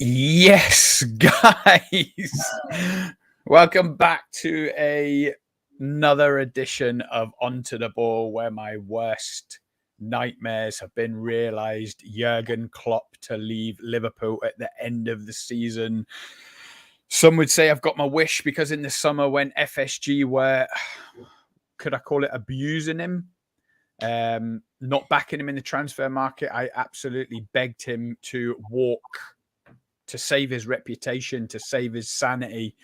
Yes, guys. Welcome back to another edition of Onto the Ball, where my worst nightmares have been realised. Jurgen Klopp to leave Liverpool at the end of the season. Some would say I've got my wish, because in the summer when FSG were, could I call it, abusing him, not backing him in the transfer market, I absolutely begged him to walk to save his reputation, to save his sanity.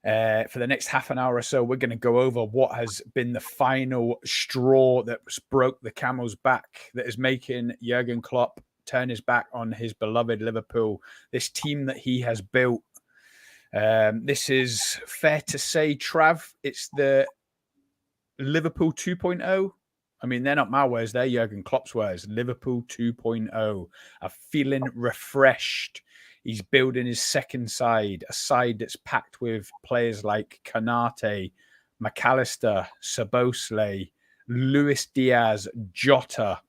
For the next half an hour or so, we're going to go over what has been the final straw that broke the camel's back, that is making Jurgen Klopp turn his back on his beloved Liverpool, this team that he has built. This is fair to say, Trav, it's the Liverpool 2.0. I mean, they're not my words, they're Jurgen Klopp's words. Liverpool 2.0 are feeling refreshed. He's building his second side, a side that's packed with players like Kanate, McAllister, Szoboszlai, Luis Diaz, Jota,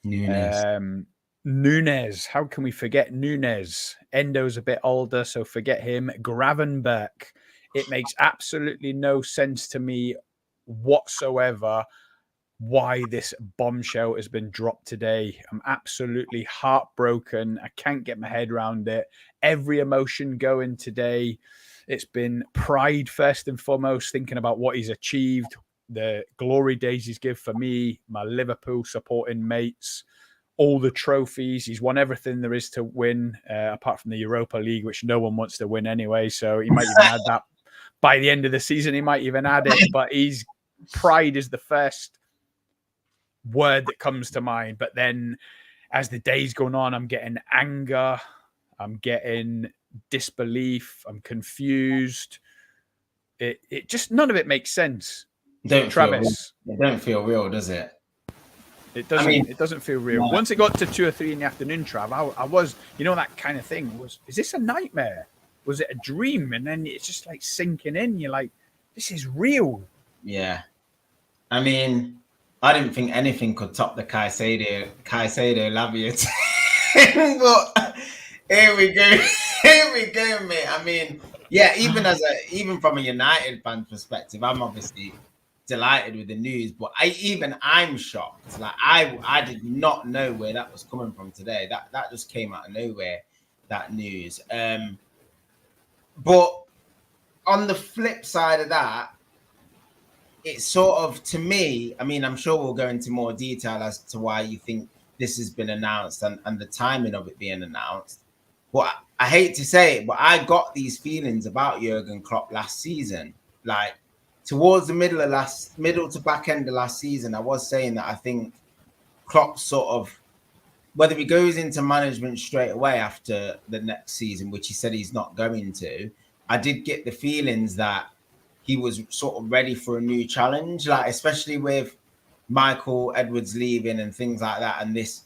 Nunes. How can we forget Nunes? Endo's a bit older, so forget him. Gravenberch. It makes absolutely no sense to me whatsoever why this bombshell has been dropped today. I'm absolutely heartbroken. I can't get my head around it. Every emotion going today. It's been pride first and foremost, thinking about what he's achieved, the glory days he's given for me, my Liverpool supporting mates, all the trophies. He's won everything there is to win, apart from the Europa League, which no one wants to win anyway. So he might even add that by the end of the season. He might even add it, but pride is the first word that comes to mind. But then as the day's going on, I'm getting anger, I'm getting disbelief, I'm confused. It just, none of it makes sense. Travis, it don't feel real, does it? It doesn't. I mean, it doesn't feel real. No. Once it got to 2 or 3 in the afternoon, Trav, I was, that kind of thing. Is this a nightmare? Was it a dream? And then it's just like sinking in. You're like, this is real. Yeah. I mean, I didn't think anything could top the Caicedo Lavia. But here we go, mate. I mean, yeah, even from a United fan perspective, I'm obviously delighted with the news, but I'm shocked. Like I did not know where that was coming from today. That just came out of nowhere, that news. But on the flip side of that, it's sort of, to me, I mean, I'm sure we'll go into more detail as to why you think this has been announced and the timing of it being announced. But I hate to say it, but I got these feelings about Jurgen Klopp last season. Like towards the middle to back end of last season, I was saying that I think Klopp sort of, whether he goes into management straight away after the next season, which he said he's not going to, I did get the feelings that he was sort of ready for a new challenge, like especially with Michael Edwards leaving and things like that, and this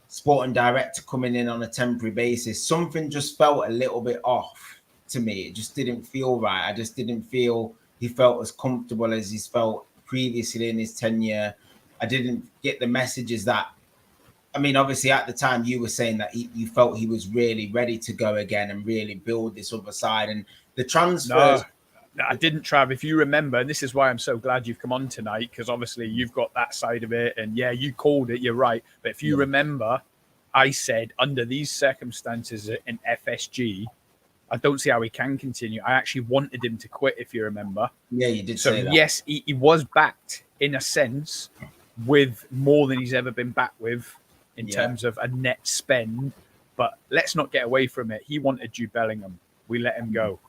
sporting director coming in on a temporary basis. Something just felt a little bit off to me. It just didn't feel right. I just didn't feel he felt as comfortable as he's felt previously in his tenure. I didn't get the messages that, I mean, obviously at the time you were saying that you felt he was really ready to go again and really build this other side, and the transfers. No, I didn't, Trav. If you remember, and this is why I'm so glad you've come on tonight, because obviously you've got that side of it. And yeah, you called it, you're right. But if you remember, I said under these circumstances in FSG, I don't see how he can continue. I actually wanted him to quit, if you remember. Yeah, you did say that. So yes, he was backed in a sense with more than he's ever been backed with in terms of a net spend. But let's not get away from it. He wanted Jude Bellingham. We let him go.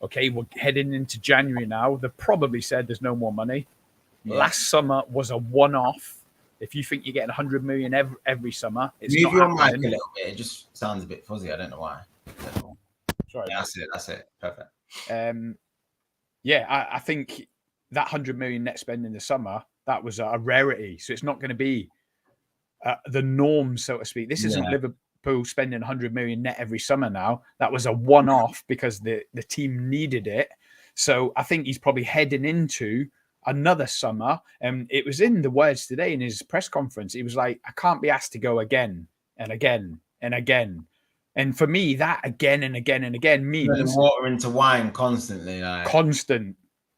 Okay, we're heading into January now. They've probably said there's no more money. Yeah. Last summer was a one-off. If you think you're getting 100 million every summer, it's move not your mic a little bit. It just sounds a bit fuzzy. I don't know why. Sorry. Yeah, that's it. Perfect. I think that 100 million net spend in the summer, that was a rarity. So it's not going to be the norm, so to speak. This isn't Liverpool spending 100 million net every summer now. That was a one-off because the team needed it. So I think he's probably heading into another summer. And it was in the words today in his press conference. He was like, I can't be asked to go again and again and again. And for me, that again and again and again means water into wine constantly, like constant.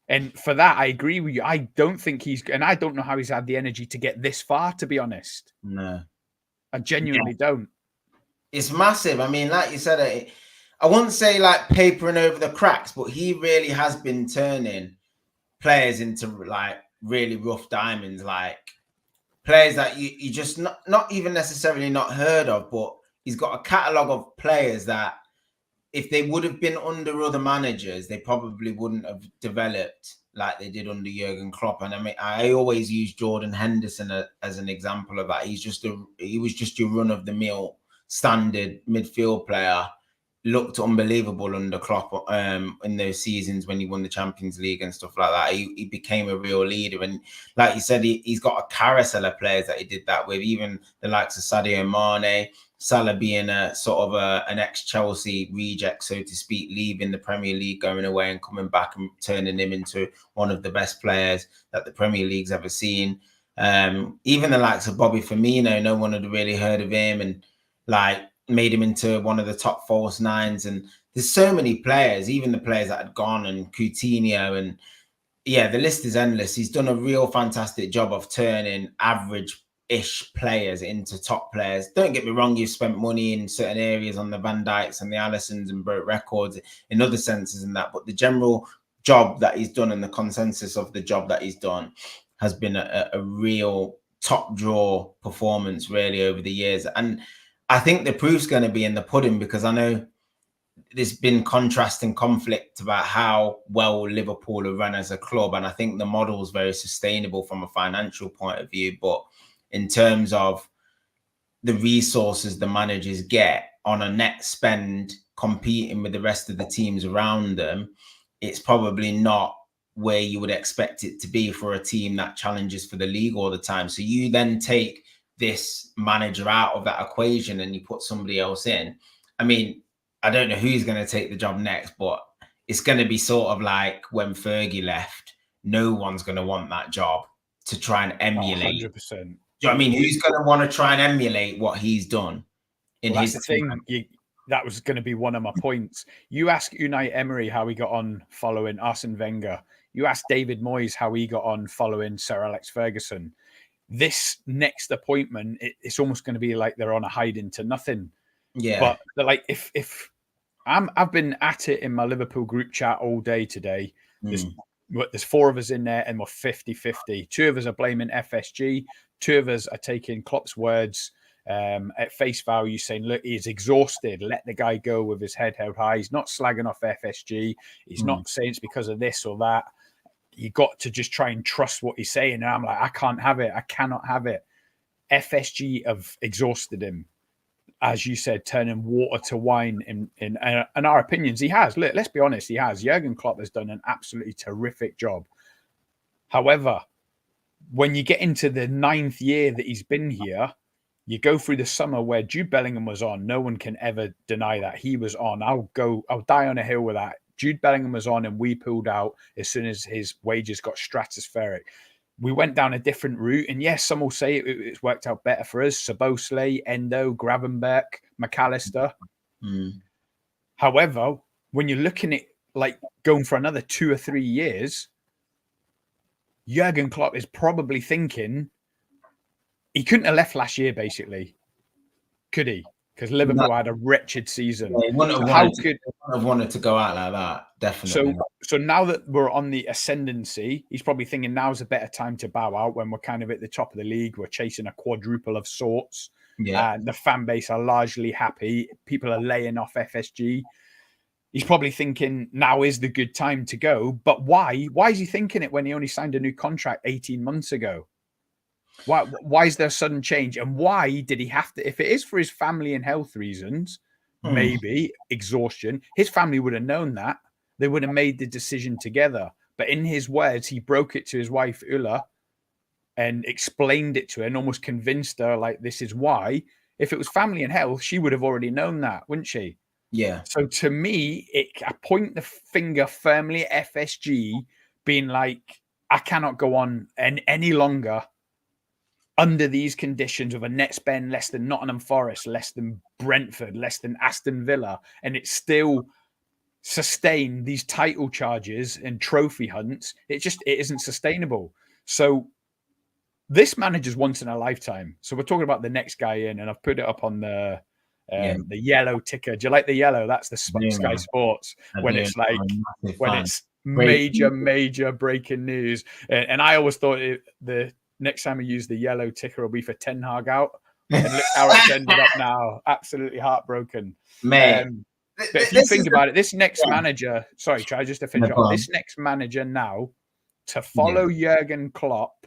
And for that, I agree with you. I don't think and I don't know how he's had the energy to get this far, to be honest. No. I genuinely don't. It's massive. I mean, like you said, I wouldn't say like papering over the cracks, but he really has been turning players into like really rough diamonds, like players that you just not even necessarily not heard of, but he's got a catalogue of players that if they would have been under other managers, they probably wouldn't have developed like they did under Jurgen Klopp. And I mean, I always use Jordan Henderson as an example of that. He was just your run of the mill standard midfield player. Looked unbelievable under Klopp in those seasons when he won the Champions League and stuff like that. He became a real leader, and like you said, he's got a carousel of players that he did that with. Even the likes of Sadio Mane, Salah being a sort of an ex-Chelsea reject, so to speak, leaving the Premier League, going away and coming back and turning him into one of the best players that the Premier League's ever seen. Even the likes of Bobby Firmino, no one had really heard of him, and like made him into one of the top false nines. And there's so many players, even the players that had gone, and Coutinho, and yeah, the list is endless. He's done a real fantastic job of turning average-ish players into top players. Don't get me wrong, you've spent money in certain areas on the Van Dijks and the Alissons and broke records in other senses and that, but the general job that he's done and the consensus of the job that he's done has been a real top draw performance really over the years. And I think the proof's going to be in the pudding, because I know there's been contrast and conflict about how well Liverpool are run as a club. And I think the model is very sustainable from a financial point of view. But in terms of the resources the managers get on a net spend competing with the rest of the teams around them, it's probably not where you would expect it to be for a team that challenges for the league all the time. So you then take this manager out of that equation and you put somebody else in. I mean, I don't know who's going to take the job next, but it's going to be sort of like when Fergie left. No one's going to want that job to try and emulate. 100%. Do you know what I mean? Who's going to want to try and emulate what he's done in his thing? That was going to be one of my points. You ask Unai Emery how he got on following Arsene Wenger. You ask David Moyes how he got on following Sir Alex Ferguson. This next appointment, it's almost going to be like they're on a hiding to nothing. Yeah. But they're like, if I've been at it in my Liverpool group chat all day today. There's 4 of us in there and we're 50-50. 2 of us are blaming FSG. 2 of us are taking Klopp's words at face value, saying, look, he's exhausted. Let the guy go with his head held high. He's not slagging off FSG. He's not saying it's because of this or that. You got to just try and trust what he's saying. And I'm like, I can't have it. I cannot have it. FSG have exhausted him. As you said, turning water to wine in our opinions. He has. Look, let's be honest, he has. Jurgen Klopp has done an absolutely terrific job. However, when you get into the 9th year that he's been here, you go through the summer where Jude Bellingham was on. No one can ever deny that. He was on. I'll die on a hill with that. Jude Bellingham was on and we pulled out as soon as his wages got stratospheric. We went down a different route. And yes, some will say it's worked out better for us. Szoboszlai, Endo, Gravenberch, McAllister. However, when you're looking at like going for another 2 or 3 years, Jurgen Klopp is probably thinking he couldn't have left last year, basically. Could he? Because Liverpool had a wretched season. Yeah, he wouldn't have wanted to go out like that, definitely. So now that we're on the ascendancy, he's probably thinking now's a better time to bow out when we're kind of at the top of the league. We're chasing a quadruple of sorts. Yeah. The fan base are largely happy. People are laying off FSG. He's probably thinking now is the good time to go. But why? Why is he thinking it when he only signed a new contract 18 months ago? Why is there a sudden change? And why did he have to, if it is for his family and health reasons, maybe exhaustion, his family would have known that. They would have made the decision together. But in his words, he broke it to his wife, Ulla, and explained it to her and almost convinced her, like, this is why. If it was family and health, she would have already known that, wouldn't she? Yeah. So to me, I point the finger firmly at FSG, being like, I cannot go on any longer under these conditions with a net spend less than Nottingham Forest, less than Brentford, less than Aston Villa, and it's still sustain these title charges and trophy hunts, it isn't sustainable. So this manager's once in a lifetime. So we're talking about the next guy in, and I've put it up on the yellow ticker. Do you like the yellow? That's the Sky Sports when it's like it's major breaking news. And I always thought the next time we use the yellow ticker will be for Ten Hag out. And look how it's ended up now. Absolutely heartbroken. Mate. But if you think about it, this next manager, sorry, try just to finish off. This next manager now, to follow Jurgen Klopp,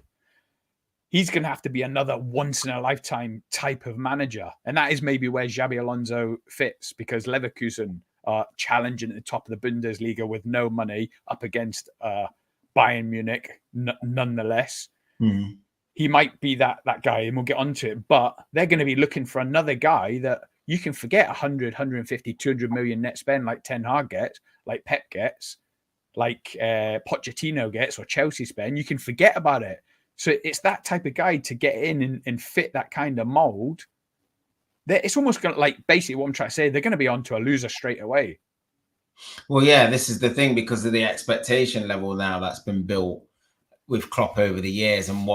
he's going to have to be another once-in-a-lifetime type of manager. And that is maybe where Xabi Alonso fits, because Leverkusen are challenging at the top of the Bundesliga with no money up against Bayern Munich, nonetheless. Mm-hmm. He might be that guy, and we'll get onto it. But they're going to be looking for another guy that you can forget 100, 150, 200 million net spend like Ten Hag gets, like Pep gets, like Pochettino gets, or Chelsea spend. You can forget about it. So it's that type of guy to get in and fit that kind of mold. It's almost going to, like, basically what I'm trying to say, they're going to be onto a loser straight away. Well, yeah, this is the thing, because of the expectation level now that's been built with Klopp over the years. And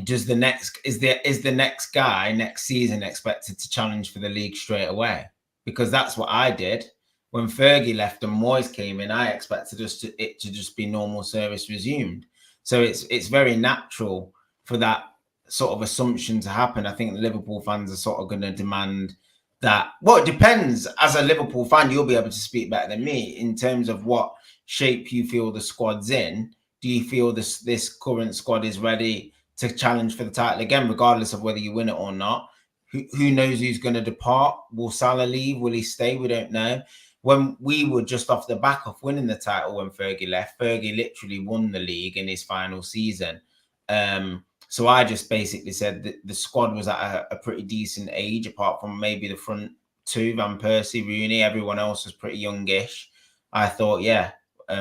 is the next guy next season expected to challenge for the league straight away? Because that's what I did when Fergie left and Moyes came in. I expected it to just be normal service resumed. So it's very natural for that sort of assumption to happen. I think the Liverpool fans are sort of going to demand that. Well, it depends. As a Liverpool fan, you'll be able to speak better than me in terms of what shape you feel the squad's in. Do you feel this current squad is ready to challenge for the title again, regardless of whether you win it or not? Who knows who's going to depart? Will Salah leave? Will he stay? We don't know. When we were just off the back of winning the title when Fergie left, Fergie literally won the league in his final season. So I just basically said that the squad was at a pretty decent age, apart from maybe the front two, Van Persie, Rooney. Everyone else was pretty youngish. I thought,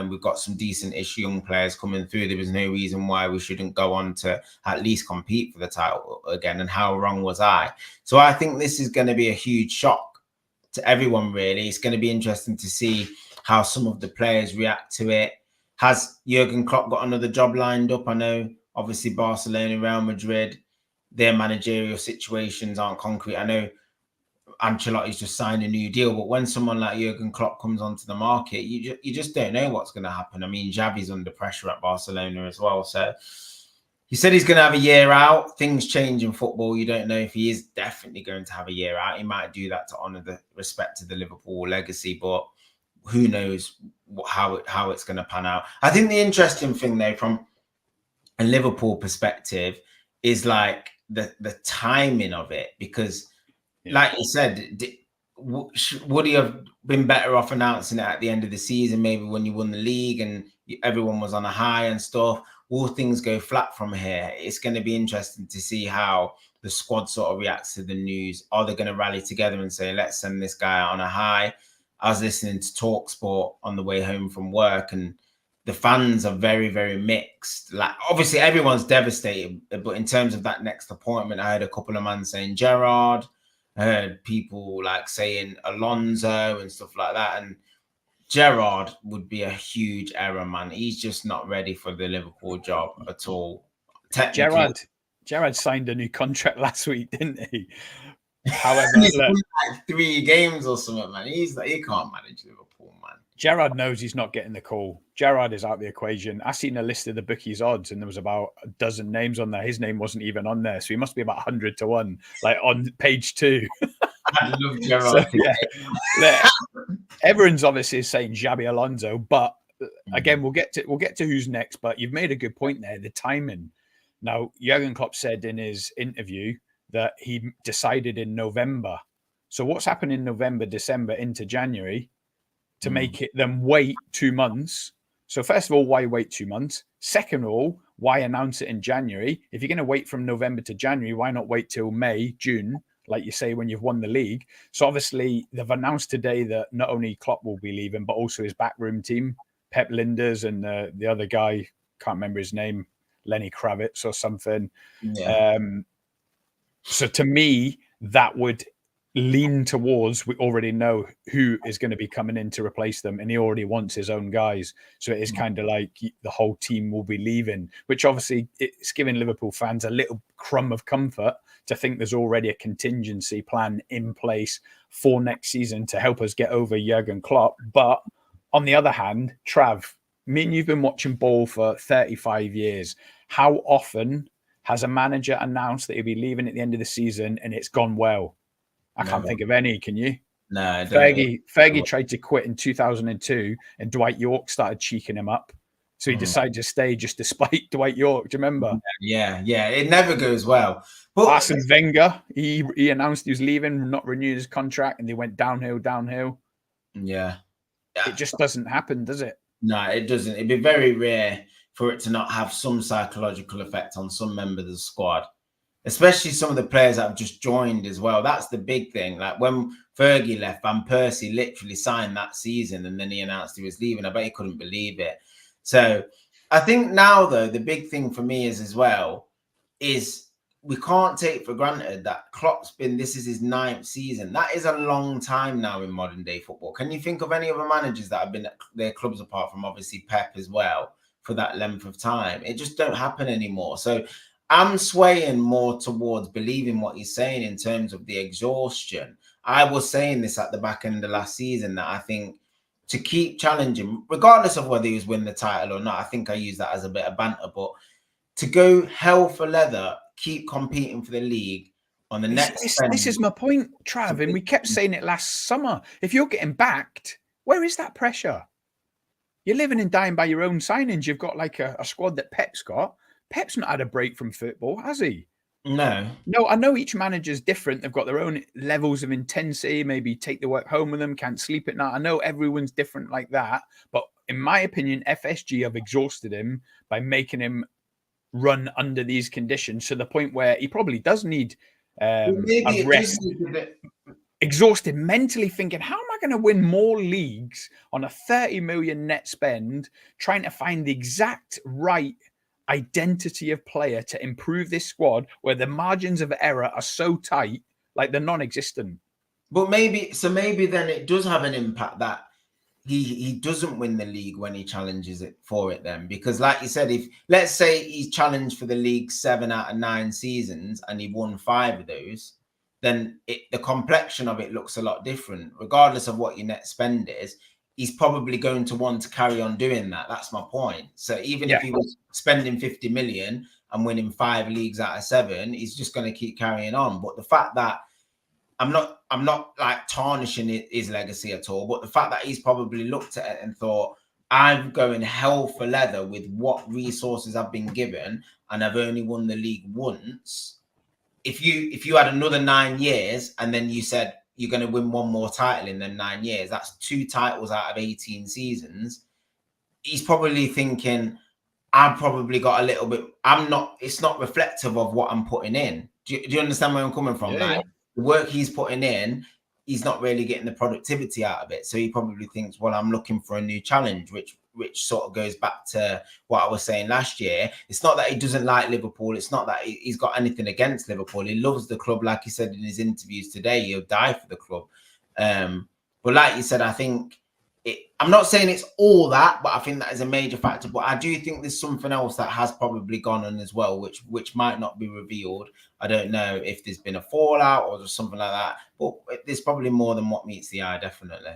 we've got some decent-ish young players coming through. There was no reason why we shouldn't go on to at least compete for the title again. And how wrong was I? So I think this is going to be a huge shock to everyone, really. It's going to be interesting to see how some of the players react to it. Has Jurgen Klopp got another job lined up? I know, obviously, Barcelona, Real Madrid, their managerial situations aren't concrete. I know Ancelotti's just signed a new deal, but when someone like Jurgen Klopp comes onto the market, you just don't know what's going to happen. I mean, Xavi's under pressure at Barcelona as well. So he said he's going to have a year out. Things change in football. You don't know if he is definitely going to have a year out. He might do that to honour the respect to the Liverpool legacy, but who knows how it's going to pan out. I think the interesting thing, though, from a Liverpool perspective, is like the timing of it, because like you said, would he have been better off announcing it at the end of the season, maybe when you won the league and everyone was on a high and stuff? Will things go flat from here? It's going to be interesting to see how the squad sort of reacts to the news. Are they going to rally together and say, let's send this guy on a high? I was listening to TalkSport on the way home from work, and the fans are very, very mixed. Like, obviously, everyone's devastated, but in terms of that next appointment, I heard a couple of men saying Gerrard. I heard people like saying Alonso and stuff like that. And Gerrard would be a huge error, man. He's just not ready for the Liverpool job at all. Gerrard signed a new contract last week, didn't he? However, he's won like 3 games or something, man. He can't manage Liverpool, man. Gerrard knows he's not getting the call. Gerrard is out of the equation. I seen a list of the bookies odds, and there was about a dozen names on there. His name wasn't even on there, so he must be about 100 to 1, like on page 2. I love Gerrard. So, everyone's obviously saying Xabi Alonso, but again, we'll get to who's next. But you've made a good point there, the timing. Now, Jurgen Klopp said in his interview that he decided in November. So what's happened in November, December into January to make them wait 2 months? So first of all, why wait 2 months? Second of all, why announce it in January? If you're going to wait from November to January, why not wait till May, June, like you say, when you've won the league? So obviously they've announced today that not only Klopp will be leaving, but also his backroom team, Pep Linders and the other guy, can't remember his name, Lenny Kravitz or something. Yeah. So to me, that would lean towards, we already know who is going to be coming in to replace them, and he already wants his own guys. So it is kind of like the whole team will be leaving, which obviously it's giving Liverpool fans a little crumb of comfort to think there's already a contingency plan in place for next season to help us get over Jurgen Klopp. But on the other hand, Trav, me and you've been watching ball for 35 years. How often has a manager announced that he'll be leaving at the end of the season and it's gone well? I can't think of any. Can you? No, I don't. Fergie tried to quit in 2002, and Dwight York started cheeking him up. So he decided to stay just despite Dwight York. Do you remember? Yeah. It never goes well. But Arsene Wenger, he announced he was leaving, not renewed his contract, and they went downhill. Yeah. It just doesn't happen, does it? No, it doesn't. It'd be very rare for it to not have some psychological effect on some members of the squad, especially some of the players that have just joined as well. That's the big thing. Like when Fergie left, Van Persie literally signed that season and then he announced he was leaving. I bet he couldn't believe it. So I think now, though, the big thing for me is as well is we can't take for granted that Klopp's this is his 9th season. That is a long time now in modern day football. Can you think of any other managers that have been at their clubs apart from obviously Pep as well for that length of time? It just don't happen anymore. So I'm swaying more towards believing what he's saying in terms of the exhaustion. I was saying this at the back end of last season that I think to keep challenging, regardless of whether he was winning the title or not, I think I use that as a bit of banter, but to go hell for leather, keep competing for the league on the next. This is my point, Trav, and we kept saying it last summer. If you're getting backed, where is that pressure? You're living and dying by your own signings. You've got like a squad that Pep's got. Pep's not had a break from football, has he? No. I know each manager's different. They've got their own levels of intensity, maybe take the work home with them, can't sleep at night. I know everyone's different like that. But in my opinion, FSG have exhausted him by making him run under these conditions to the point where he probably does need a rest. Exhausted mentally, thinking, how am I going to win more leagues on a 30 million net spend, trying to find the exact right identity of player to improve this squad where the margins of error are so tight, like they're non-existent. But maybe then it does have an impact that he doesn't win the league when he challenges it for it then, because like you said, if let's say he's challenged for the league 7 out of 9 seasons and he won 5 of those, then the complexion of it looks a lot different. Regardless of what your net spend is, he's probably going to want to carry on doing that. That's my point. So even if he was spending 50 million and winning 5 leagues out of 7, he's just going to keep carrying on. But the fact that I'm not like tarnishing his legacy at all, but the fact that he's probably looked at it and thought, I'm going hell for leather with what resources I've been given, and I've only won the league once. If you had another 9 years and then you said you're going to win one more title in them 9 years, that's 2 titles out of 18 seasons. He's probably thinking, I've probably got a little bit. It's not reflective of what I'm putting in. Do you understand where I'm coming from? The work he's putting in, he's not really getting the productivity out of it. So he probably thinks, well, I'm looking for a new challenge, which sort of goes back to what I was saying last year. It's not that he doesn't like Liverpool. It's not that he's got anything against Liverpool. He loves the club. Like he said in his interviews today, he'll die for the club. But like you said, I think I'm not saying it's all that, but I think that is a major factor. But I do think there's something else that has probably gone on as well, which might not be revealed. I don't know if there's been a fallout or just something like that, but there's probably more than what meets the eye, definitely.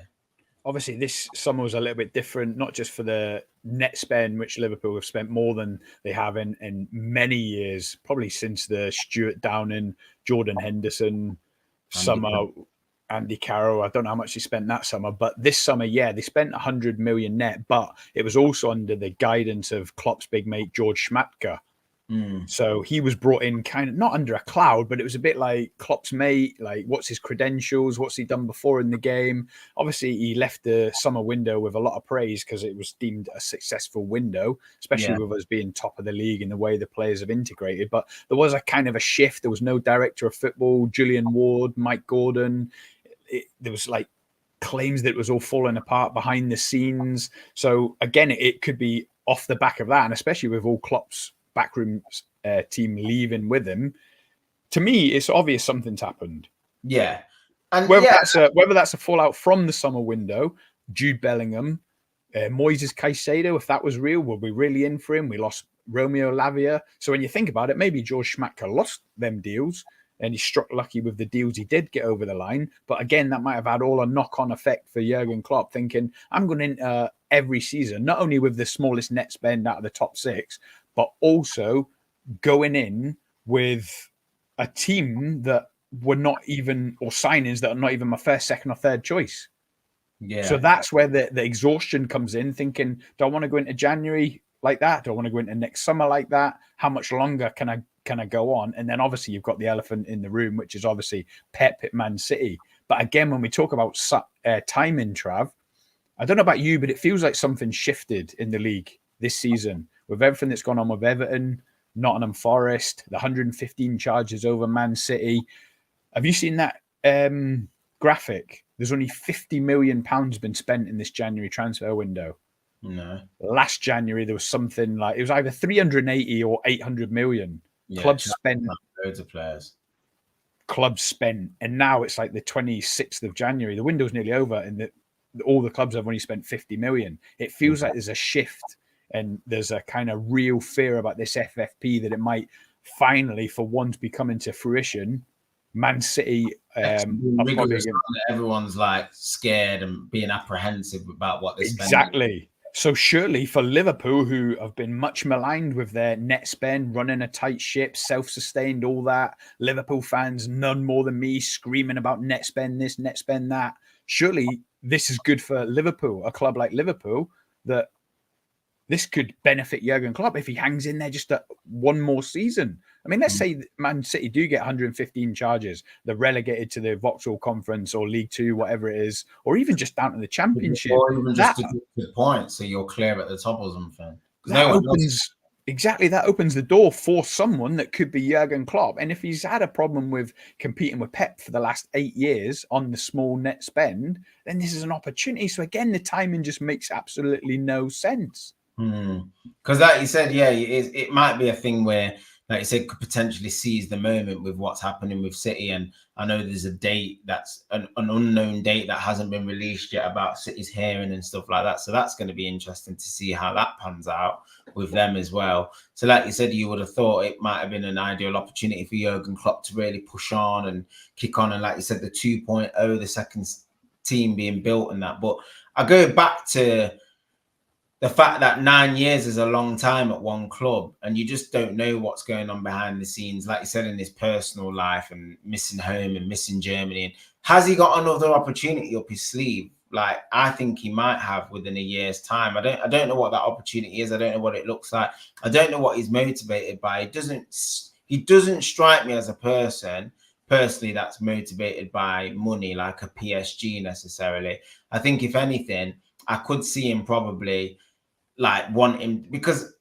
Obviously, this summer was a little bit different, not just for the net spend, which Liverpool have spent more than they have in many years, probably since the Stuart Downing, Jordan Henderson summer. Andy Carroll, I don't know how much he spent that summer, but this summer, they spent 100 million net, but it was also under the guidance of Klopp's big mate, George Schmadtke. So he was brought in kind of not under a cloud, but it was a bit like Klopp's mate, like what's his credentials, what's he done before in the game. Obviously, he left the summer window with a lot of praise because it was deemed a successful window, especially with us being top of the league and the way the players have integrated. But there was a kind of a shift. There was no director of football, Julian Ward, Mike Gordon. There was like claims that it was all falling apart behind the scenes. So again, it could be off the back of that, and especially with all Klopp's backroom team leaving with him. To me, it's obvious something's happened. Yeah. And whether that's a fallout from the summer window, Jude Bellingham, Moises Caicedo, if that was real, were we really in for him? We lost Romeo Lavia. So when you think about it, maybe George Schmadtke lost them deals and he struck lucky with the deals he did get over the line. But again, that might have had all a knock-on effect for Jurgen Klopp, thinking, I'm going into every season, not only with the smallest net spend out of the top 6, but also going in with a team that were not even, or signings that are not even my first, second, or third choice. Yeah. So that's where the exhaustion comes in, thinking, do I want to go into January like that? Do I want to go into next summer like that? How much longer can I go on? And then obviously you've got the elephant in the room, which is obviously Pep at Man City. But again, when we talk about timing, Trav, I don't know about you, but it feels like something shifted in the league this season with everything that's gone on with Everton, Nottingham Forest, the 115 charges over Man City. Have you seen that graphic? There's only £50 million been spent in this January transfer window. No. Last January, there was something like, it was either 380 or 800 million. Yeah, Clubs spent. Loads of players. Clubs spent. And now it's like the 26th of January. The window's nearly over and all the clubs have only spent 50 million. It feels like there's a shift and there's a kind of real fear about this FFP that it might finally, for once, be coming to fruition. Man City, everyone's like scared and being apprehensive about what they're spending. Exactly. So surely for Liverpool, who have been much maligned with their net spend, running a tight ship, self-sustained, all that, Liverpool fans, none more than me, screaming about net spend this, net spend that. Surely this is good for Liverpool, a club like Liverpool, that this could benefit Jurgen Klopp if he hangs in there just one more season. I mean, let's say Man City do get 115 charges. They're relegated to the Vauxhall Conference or League Two, whatever it is, or even just down to the Championship. Or even just a good point, so you're clear at the top or something. That opens the door for someone that could be Jurgen Klopp. And if he's had a problem with competing with Pep for the last 8 years on the small net spend, then this is an opportunity. So again, the timing just makes absolutely no sense. Because like you said, yeah, it might be a thing where, like you said, could potentially seize the moment with what's happening with City. And I know there's a date that's an unknown date that hasn't been released yet about City's hearing and stuff like that. So that's going to be interesting to see how that pans out with them as well. So like you said, you would have thought it might have been an ideal opportunity for Jurgen Klopp to really push on and kick on. And like you said, the 2.0, the second team being built and that. But I go back to the fact that 9 years is a long time at one club and you just don't know what's going on behind the scenes, like you said, in his personal life and missing home and missing Germany. And has he got another opportunity up his sleeve? Like, I think he might have within a year's time. I don't know what that opportunity is. I don't know what it looks like. I don't know what he's motivated by. He doesn't strike me as a person personally that's motivated by money like a PSG necessarily. I think if anything, I could see him probably like wanting, because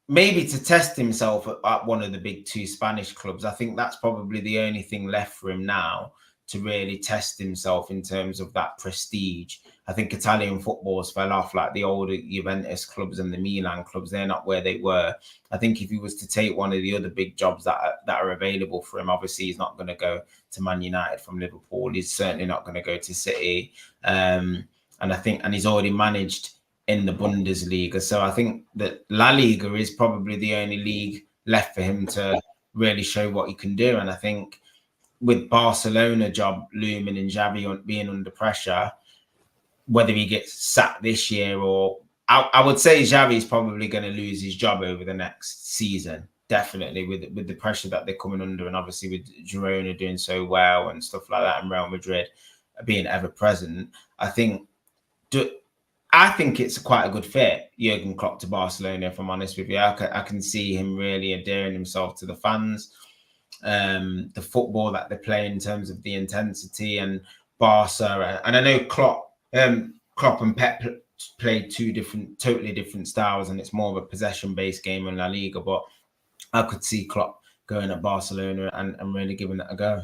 maybe to test himself at one of the big 2 Spanish clubs. I think that's probably the only thing left for him now to really test himself in terms of that prestige. I think Italian football's fell off, like the older Juventus clubs and the Milan clubs, they're not where they were. I think if he was to take one of the other big jobs that are available for him, obviously he's not going to go to Man United from Liverpool. He's certainly not going to go to City. And he's already managed in the Bundesliga. So I think that La Liga is probably the only league left for him to really show what he can do. And I think with Barcelona job looming and Xavi being under pressure, whether he gets sacked this year or I would say Xavi is probably going to lose his job over the next season. Definitely with the pressure that they're coming under, and obviously with Girona doing so well and stuff like that, and Real Madrid being ever present. I think it's quite a good fit, Jurgen Klopp to Barcelona, if I'm honest with you. I can see him really endearing himself to the fans, the football that they play in terms of the intensity, and Barca. And I know Klopp and Pep played 2 totally different styles, and it's more of a possession-based game in La Liga. But I could see Klopp going at Barcelona and really giving that a go.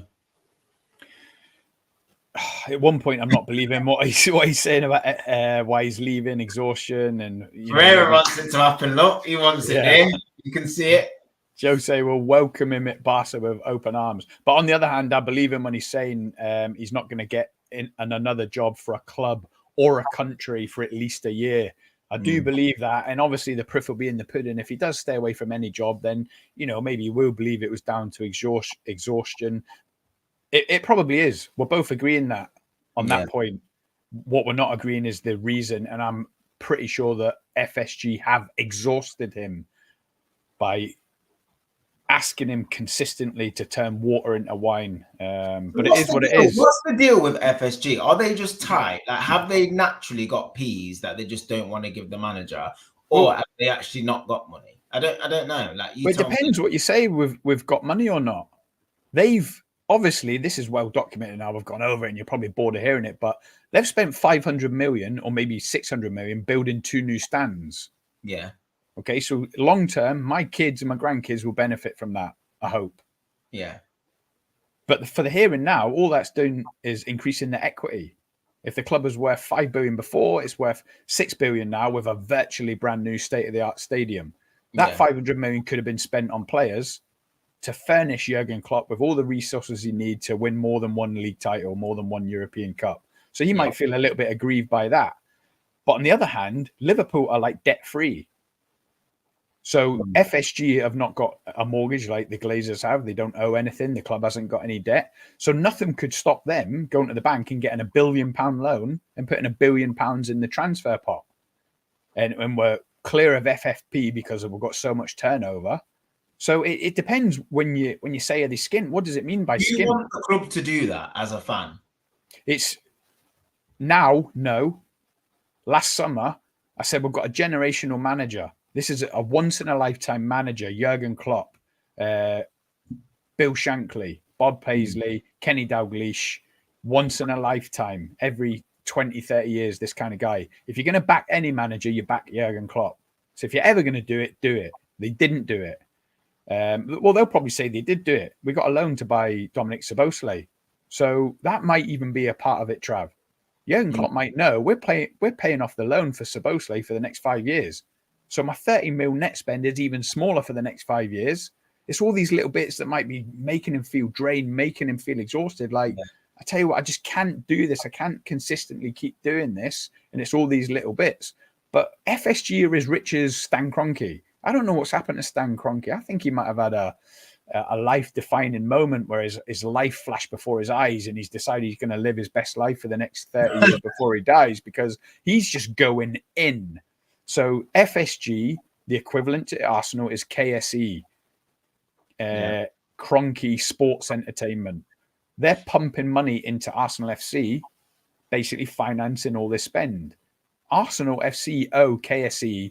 At one point, I'm not believing what he's saying about why he's leaving, exhaustion, and Ferreira wants it to happen. Look, he wants it in. You can see it. Jose will welcome him at Barca with open arms. But on the other hand, I believe him when he's saying he's not going to get in another job for a club or a country for at least a year. I do believe that. And obviously the proof will be in the pudding. If he does stay away from any job, then, you know, maybe we'll believe it was down to exhaustion. It probably is. We're both agreeing that on that point. What we're not agreeing is the reason. And I'm pretty sure that FSG have exhausted him by asking him consistently to turn water into wine. But it is what it is. What's the deal with FSG? Are they just tight? Like, have they naturally got peas that they just don't want to give the manager, or have they actually not got money? I don't know. Like, it depends what you say. We've got money or not. They've obviously, this is well documented now. We've gone over it, and you're probably bored of hearing it, but they've spent 500 million or maybe 600 million building 2 new stands. Yeah. Okay, so long term, my kids and my grandkids will benefit from that, I hope. Yeah. But for the here and now, all that's doing is increasing the equity. If the club was worth 5 billion before, it's worth 6 billion now with a virtually brand new state-of-the-art stadium. That 500 million could have been spent on players to furnish Jurgen Klopp with all the resources he needs to win more than 1 league title, more than 1 European Cup. So he might feel a little bit aggrieved by that. But on the other hand, Liverpool are like debt-free. So FSG have not got a mortgage like the Glazers have. They don't owe anything. The club hasn't got any debt. So nothing could stop them going to the bank and getting £1 billion loan and putting £1 billion in the transfer pot. And we're clear of FFP because we've got so much turnover. So it depends when you say are they skint. What does it mean by skint? Do you want the club to do that as a fan? It's now, no. Last summer, I said we've got a generational manager. This is a once-in-a-lifetime manager, Jurgen Klopp, Bill Shankly, Bob Paisley, Kenny Dalglish, once-in-a-lifetime, every 20, 30 years, this kind of guy. If you're going to back any manager, you back Jurgen Klopp. So if you're ever going to do it, do it. They didn't do it. Well, they'll probably say they did do it. We got a loan to buy Dominic Szoboszlai. So that might even be a part of it, Trav. Jurgen Klopp might know we're paying off the loan for Szoboszlai for the next 5 years. So my 30 mil net spend is even smaller for the next 5 years. It's all these little bits that might be making him feel drained, making him feel exhausted. Like, I tell you what, I just can't do this. I can't consistently keep doing this. And it's all these little bits. But FSG are as rich as Stan Kroenke. I don't know what's happened to Stan Kroenke. I think he might have had a life-defining moment where his life flashed before his eyes and he's decided he's going to live his best life for the next 30 years before he dies because he's just going in. So FSG, the equivalent to Arsenal is KSE, Kroenke Sports Entertainment. They're pumping money into Arsenal FC, basically financing all this spend. Arsenal FC owe KSE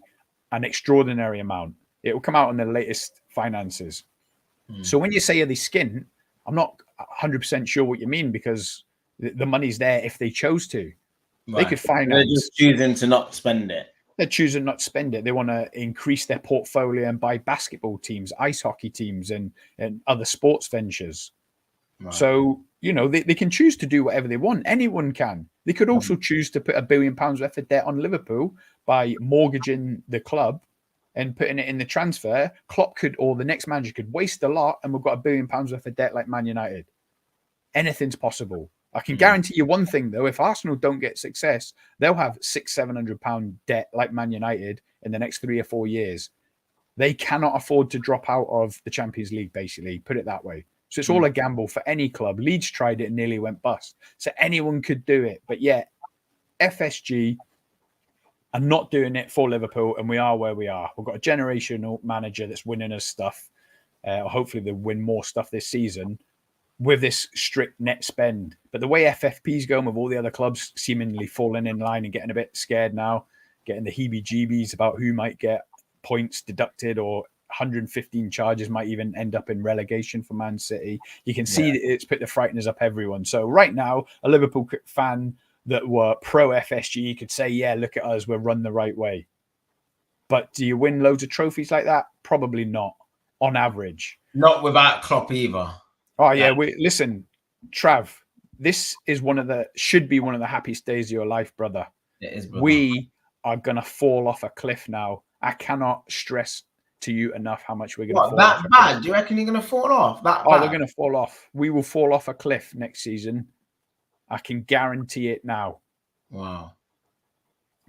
an extraordinary amount. It will come out in the latest finances. So when you say are they skint, I'm not 100% sure what you mean because the money's there if they chose to. Right. They could finance. They're just choosing to not spend it. They're choosing not to spend it. They want to increase their portfolio and buy basketball teams, ice hockey teams, and other sports ventures. Right. So, you know, they can choose to do whatever they want. Anyone can. They could also choose to put £1 billion worth of debt on Liverpool by mortgaging the club and putting it in the transfer. Klopp could, or the next manager could waste a lot and we've got £1 billion worth of debt like Man United. Anything's possible. I can guarantee you one thing, though. If Arsenal don't get success, they'll have £600-700 debt like Man United in the next 3 or 4 years. They cannot afford to drop out of the Champions League, basically, put it that way. So it's all a gamble for any club. Leeds tried it and nearly went bust. So anyone could do it. But yet, FSG are not doing it for Liverpool, and we are where we are. We've got a generational manager that's winning us stuff. Hopefully they'll win more stuff this season with this strict net spend. But the way FFP's going with all the other clubs seemingly falling in line and getting a bit scared now, getting the heebie-jeebies about who might get points deducted or 115 charges might even end up in relegation for Man City. You can see that it's put the frighteners up everyone. So right now, a Liverpool fan that were pro-FSG could say, yeah, look at us, we're run the right way. But do you win loads of trophies like that? Probably not, on average. Not without Klopp either. Oh, yeah. Listen, Trav, this is should be one of the happiest days of your life, brother. It is, brother. We are going to fall off a cliff now. I cannot stress to you enough how much we're going to What, fall that off. bad? Do you reckon you're going to fall off? That Oh, bad? we're going to fall off. We will fall off a cliff next season. I can guarantee it now. Wow.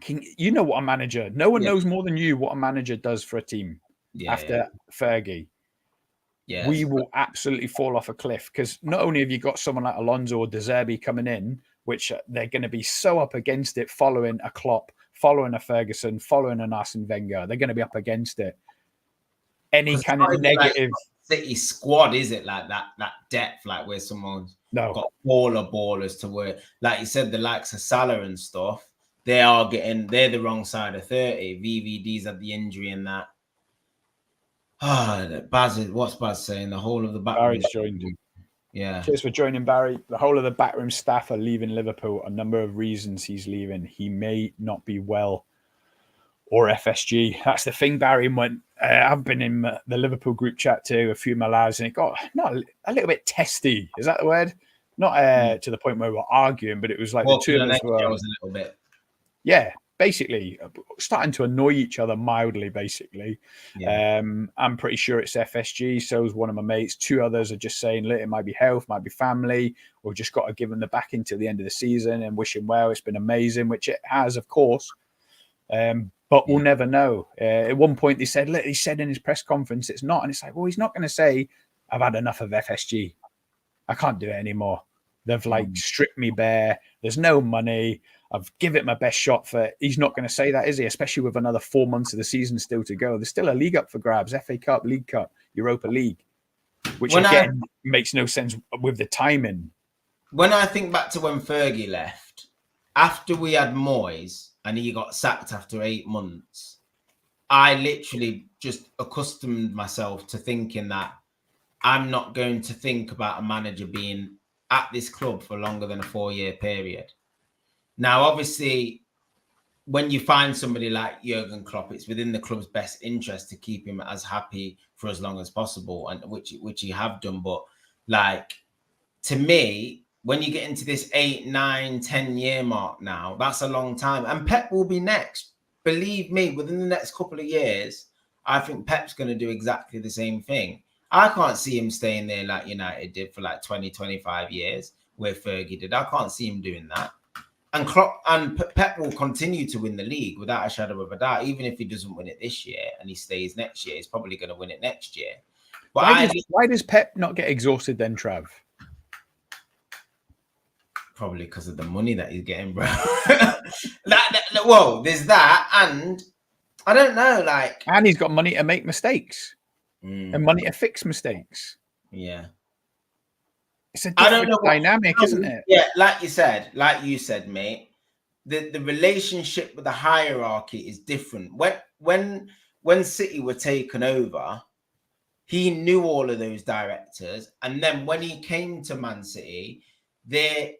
You know what a manager, no one knows more than you what a manager does for a team after Fergie. Yeah. We will absolutely fall off a cliff because not only have you got someone like Alonso or De Zerbi coming in, which they're going to be so up against it following a Klopp, following a Ferguson, following an Arsene Wenger. They're going to be up against it. Any kind of negative City squad, is it like that depth, like where someone's got ballers to work, like you said, the likes of Salah and stuff, they're the wrong side of 30. VVD's had the injury and that. What's Baz saying? The whole of the back Barry's joined. Yeah. Cheers for joining, Barry. The whole of the backroom staff are leaving Liverpool. A number of reasons he's leaving. He may not be well or FSG. That's the thing, Barry. When I've been in the Liverpool group chat too, a few of my lads, and it got not a little bit testy. Is that the word? Not to the point where we were arguing, but it was like the two of us were. Was a little bit. Yeah, basically starting to annoy each other mildly, basically. Yeah. I'm pretty sure it's FSG. So is one of my mates. Two others are just saying, look, it might be health, might be family. We've just got to give them the backing till the end of the season and wish him well. It's been amazing, which it has, of course. But we'll never know. At one point, they said, look, he said in his press conference, it's not. And it's like, well, he's not going to say, I've had enough of FSG. I can't do it anymore. They've stripped me bare. There's no money. I've given it my best shot for it. He's not going to say that, is he? Especially with another 4 months of the season still to go. There's still a league up for grabs, FA Cup, League Cup, Europa League, which makes no sense with the timing. When I think back to when Fergie left, after we had Moyes and he got sacked after 8 months, I literally just accustomed myself to thinking that I'm not going to think about a manager being at this club for longer than a 4-year period. Now, obviously, when you find somebody like Jurgen Klopp, it's within the club's best interest to keep him as happy for as long as possible, and which you have done. But like, to me, when you get into this 8, 9, 10-year mark now, that's a long time. And Pep will be next. Believe me, within the next couple of years, I think Pep's going to do exactly the same thing. I can't see him staying there like United did for like 20, 25 years, where Fergie did. I can't see him doing that. And Klopp and Pep will continue to win the league without a shadow of a doubt. Even if he doesn't win it this year and he stays next year, he's probably going to win it next year. But why does Pep not get exhausted then, Trav? Probably because of the money that he's getting, bro. Well, there's that, and I don't know, like, and he's got money to make mistakes and money to fix mistakes. Yeah. It's a different dynamic, isn't it? Yeah, like you said, mate, the relationship with the hierarchy is different. When City were taken over, he knew all of those directors. And then when he came to Man City, their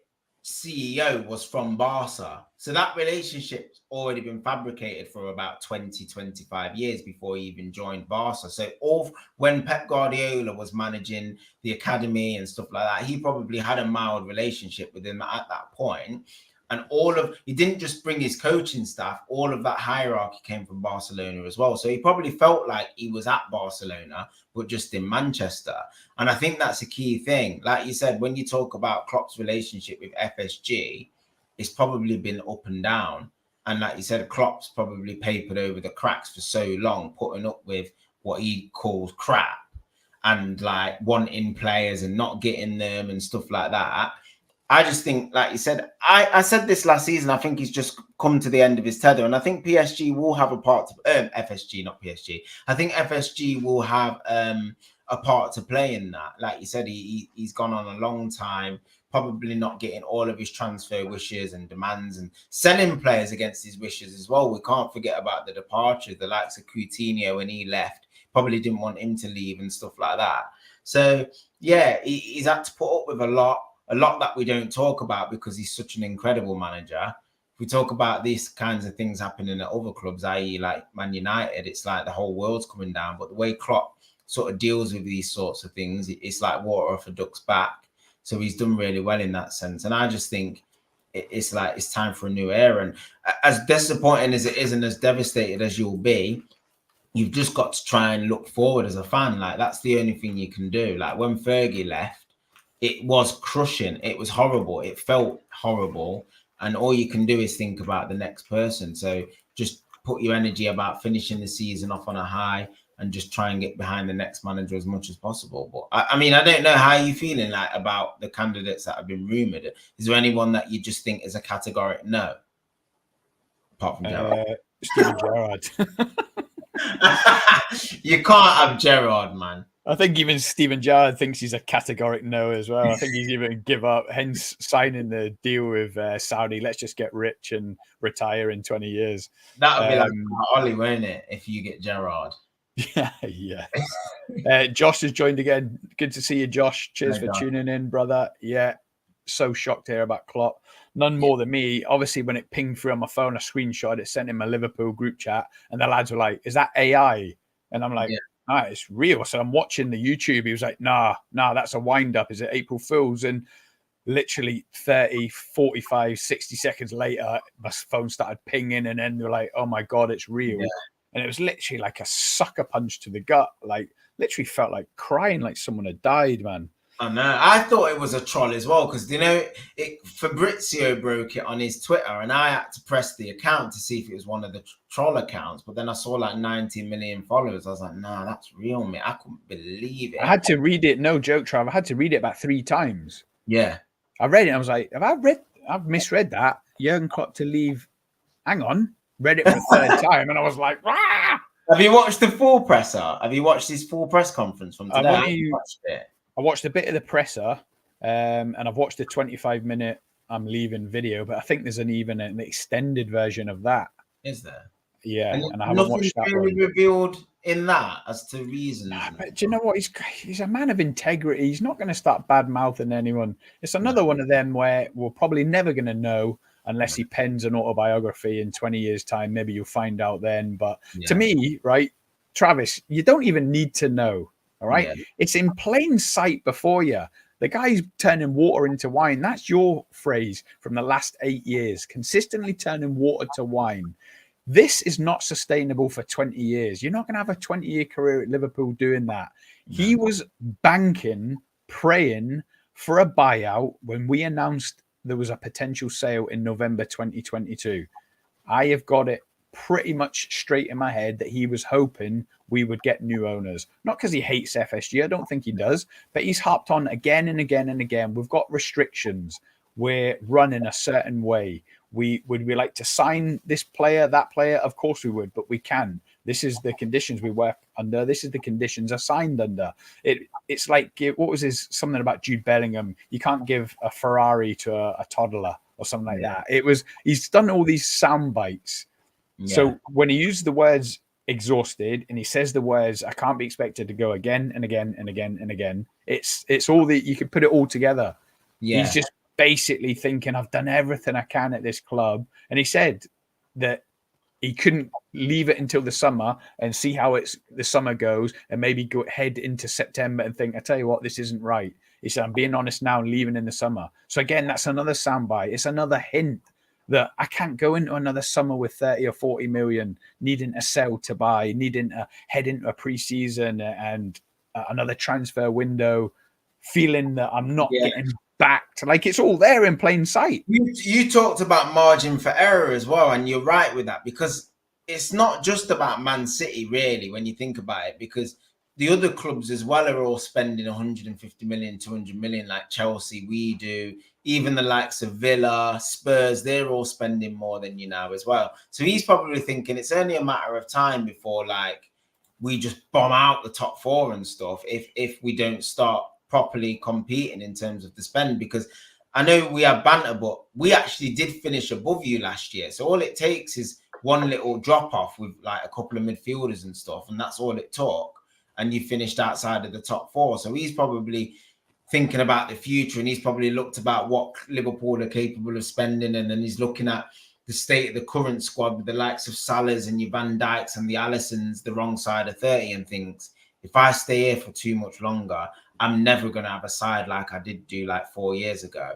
CEO was from Barca. So that relationship's already been fabricated for about 20, 25 years before he even joined Barca. So when Pep Guardiola was managing the academy and stuff like that, he probably had a mild relationship with him at that point. And he didn't just bring his coaching staff, all of that hierarchy came from Barcelona as well. So he probably felt like he was at Barcelona, but just in Manchester. And I think that's a key thing. Like you said, when you talk about Klopp's relationship with FSG, it's probably been up and down. And like you said, Klopp's probably papered over the cracks for so long, putting up with what he calls crap and like wanting players and not getting them and stuff like that. I just think, like you said, I said this last season, I think he's just come to the end of his tether. And I think PSG will have a part to FSG, not PSG. I think FSG will have a part to play in that. Like you said, he's gone on a long time, probably not getting all of his transfer wishes and demands and selling players against his wishes as well. We can't forget about the departure, the likes of Coutinho when he left, probably didn't want him to leave and stuff like that. So, yeah, he's had to put up with a lot that we don't talk about because he's such an incredible manager. If we talk about these kinds of things happening at other clubs, i.e. like Man United, it's like the whole world's coming down. But the way Klopp sort of deals with these sorts of things, it's like water off a duck's back. So he's done really well in that sense. And I just think it's like it's time for a new era. And as disappointing as it is and as devastated as you'll be, you've just got to try and look forward as a fan. Like, that's the only thing you can do. Like, when Fergie left, it was crushing. It was horrible. It felt horrible. And all you can do is think about the next person. So just put your energy about finishing the season off on a high and just try and get behind the next manager as much as possible. But I mean, I don't know how you're feeling like about the candidates that have been rumoured. Is there anyone that you just think is a categoric no? Apart from Gerrard. Steven Gerrard. You can't have Gerrard, man. I think even Steven Gerrard thinks he's a categoric no as well. I think he's even give up, hence signing the deal with Saudi. Let's just get rich and retire in 20 years. That would be like Ollie, won't it, if you get Gerrard? Yeah. Josh has joined again. Good to see you, Josh. Cheers for tuning in, brother. Yeah, so shocked to hear about Klopp. None more than me. Obviously, when it pinged through on my phone, a screenshot, it sent in my Liverpool group chat, and the lads were like, "Is that AI?" And I'm like, "Nah, it's real." So I'm watching the YouTube. He was like, nah, that's a wind up. Is it April Fool's? And literally 30, 45, 60 seconds later, my phone started pinging, and then they're like, "Oh my God, it's real." Yeah. And it was literally like a sucker punch to the gut. Like, literally felt like crying, like someone had died, man. I know. I thought it was a troll as well, because, you know, Fabrizio broke it on his Twitter, and I had to press the account to see if it was one of the troll accounts. But then I saw like 90 million followers. I was like, nah, that's real, mate. I couldn't believe it. I had to read it. No joke, Trav. I had to read it about 3 times. Yeah. I read it. I was like, I've misread that. Jurgen Klopp to leave. Hang on. Read it for the 3rd time, and I was like, "Rah!" Have you watched the full presser? Have you watched his full press conference from today? I watched a bit of the presser, and I've watched the 25-minute I'm leaving video, but I think there's even an extended version of that. Is there? Yeah, and I haven't watched that really revealed in that as to reasons. Nah, but do you know what? He's a man of integrity. He's not going to start bad mouthing anyone. It's another one of them where we're probably never going to know unless he pens an autobiography in 20 years' time. Maybe you'll find out then. But to me, right, Travis, you don't even need to know. All right. Yeah. It's in plain sight before you. The guy's turning water into wine. That's your phrase from the last 8 years, consistently turning water to wine. This is not sustainable for 20 years. You're not going to have a 20-year career at Liverpool doing that. No. He was banking, praying for a buyout when we announced there was a potential sale in November 2022. I have got it pretty much straight in my head that he was hoping we would get new owners. Not because he hates FSG. I don't think he does. But he's harped on again and again and again. We've got restrictions. We're running a certain way. Would we like to sign this player, that player? Of course we would, but we can. This is the conditions we work under. This is the conditions are signed under. It's like, what was something about Jude Bellingham? You can't give a Ferrari to a toddler or something like that. He's done all these sound bites. Yeah. So when he used the words exhausted and he says the words, I can't be expected to go again and again and again and again. It's all that you can put it all together. Yeah. He's just basically thinking, I've done everything I can at this club. And he said that he couldn't leave it until the summer and see how the summer goes and maybe go head into September and think, I tell you what, this isn't right. He said, I'm being honest now and leaving in the summer. So again, that's another soundbite. It's another hint that I can't go into another summer with 30 or 40 million, needing to sell to buy, needing to head into a preseason and another transfer window, feeling that I'm not getting backed. Like, it's all there in plain sight. You talked about margin for error as well, and you're right with that, because it's not just about Man City, really, when you think about it, because the other clubs as well are all spending 150 million, 200 million, like Chelsea, we do. Even the likes of Villa, Spurs, they're all spending more than you now as well. So he's probably thinking it's only a matter of time before, like, we just bomb out the top 4 and stuff if we don't start properly competing in terms of the spend. Because I know we have banter, but we actually did finish above you last year. So all it takes is one little drop off with like a couple of midfielders and stuff, and that's all it took. And you finished outside of the top 4. So he's probably thinking about the future, and he's probably looked about what Liverpool are capable of spending, and then he's looking at the state of the current squad with the likes of Salahs and your Van Dijks and the Alissons, the wrong side of 30, and thinks, if I stay here for too much longer, I'm never going to have a side like I did do like 4 years ago.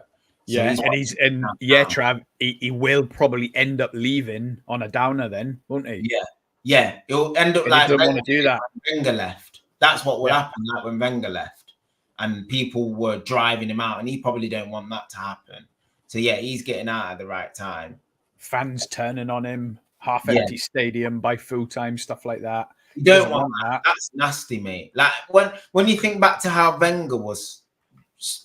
So Trav, he will probably end up leaving on a downer then, won't he? Yeah. Yeah, it'll end up And he like doesn't want to do that. Wenger left. That's what will Yeah. happen, like when Wenger left, and people were driving him out, and he probably don't want that to happen. So yeah, he's getting out at the right time. Fans turning on him, half Yeah. empty stadium by full time, stuff like that. You He don't doesn't want want that. That's nasty, mate. Like when you think back to how Wenger was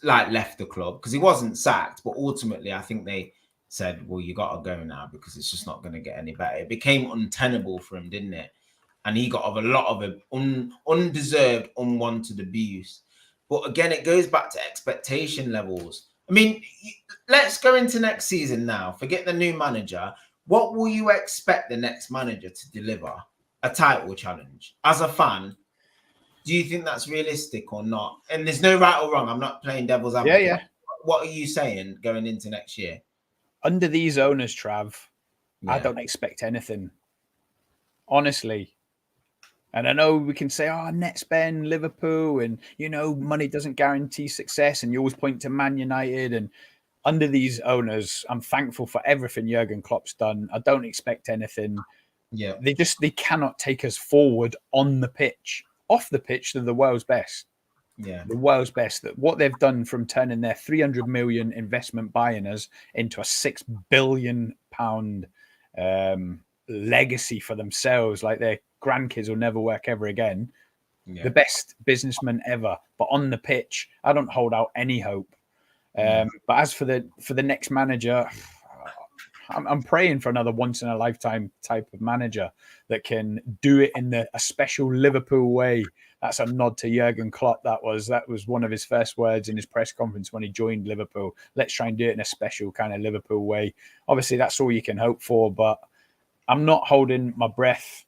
like left the club, because he wasn't sacked, but ultimately I think they said, well, you got to go now because it's just not going to get any better. It became untenable for him, didn't it? And he got a lot of undeserved, unwanted abuse. But again, it goes back to expectation levels. I mean, let's go into next season now. Forget the new manager. What will you expect the next manager to deliver? A title challenge. As a fan, do you think that's realistic or not? And there's no right or wrong. I'm not playing devil's advocate. Yeah. What are you saying going into next year? Under these owners, Trav, I don't expect anything. Honestly. And I know we can say, net spend, Liverpool, and, money doesn't guarantee success. And you always point to Man United. And under these owners, I'm thankful for everything Jurgen Klopp's done. I don't expect anything. Yeah. They cannot take us forward on the pitch. Off the pitch, they're the world's best. Yeah. The world's best. What they've done from turning their 300 million investment buying us into a £6 billion legacy for themselves, like their grandkids will never work ever again. The best businessman ever. But on the pitch, I don't hold out any hope. But as for the next manager, I'm praying for another once in a lifetime type of manager that can do it in a special Liverpool way. That's a nod to Jurgen Klopp. That was one of his first words in his press conference when he joined Liverpool. Let's try and do it in a special kind of Liverpool way. Obviously, that's all you can hope for, but I'm not holding my breath.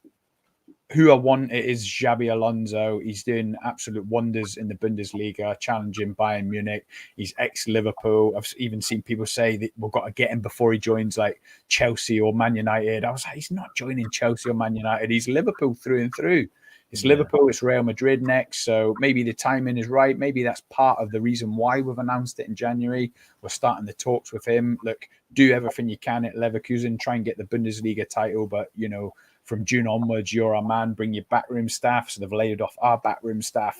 Who I want is Xabi Alonso. He's doing absolute wonders in the Bundesliga, challenging Bayern Munich. He's ex-Liverpool. I've even seen people say that we've got to get him before he joins like Chelsea or Man United. I was like, he's not joining Chelsea or Man United. He's Liverpool through and through. It's Liverpool, it's Real Madrid next. So maybe the timing is right. Maybe that's part of the reason why we've announced it in January. We're starting the talks with him. Look, do everything you can at Leverkusen. Try and get the Bundesliga title. But, from June onwards, you're our man. Bring your backroom staff. So they've laid off our backroom staff.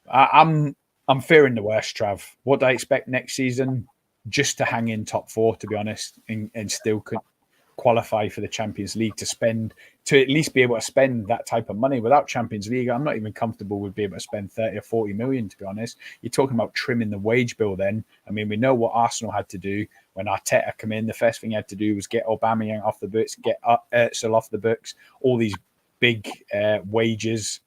I'm fearing the worst, Trav. What do I expect next season? Just to hang in top four, to be honest, and still could qualify for the Champions League to at least be able to spend that type of money. Without Champions League, I'm not even comfortable with being able to spend 30 or 40 million, to be honest. You're talking about trimming the wage bill then. I mean, we know what Arsenal had to do when Arteta came in. The first thing he had to do was get Aubameyang off the books, get Özil off the books, all these big wages.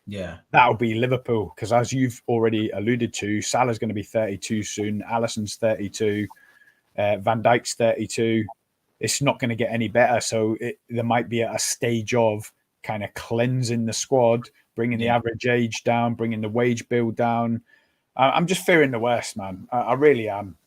Yeah. That'll be Liverpool, because as you've already alluded to, Salah's going to be 32 soon, Alisson's 32, Van Dijk's 32. It's not going to get any better. So there might be a stage of kind of cleansing the squad, bringing the average age down, bringing the wage bill down. I'm just fearing the worst, man. I really am.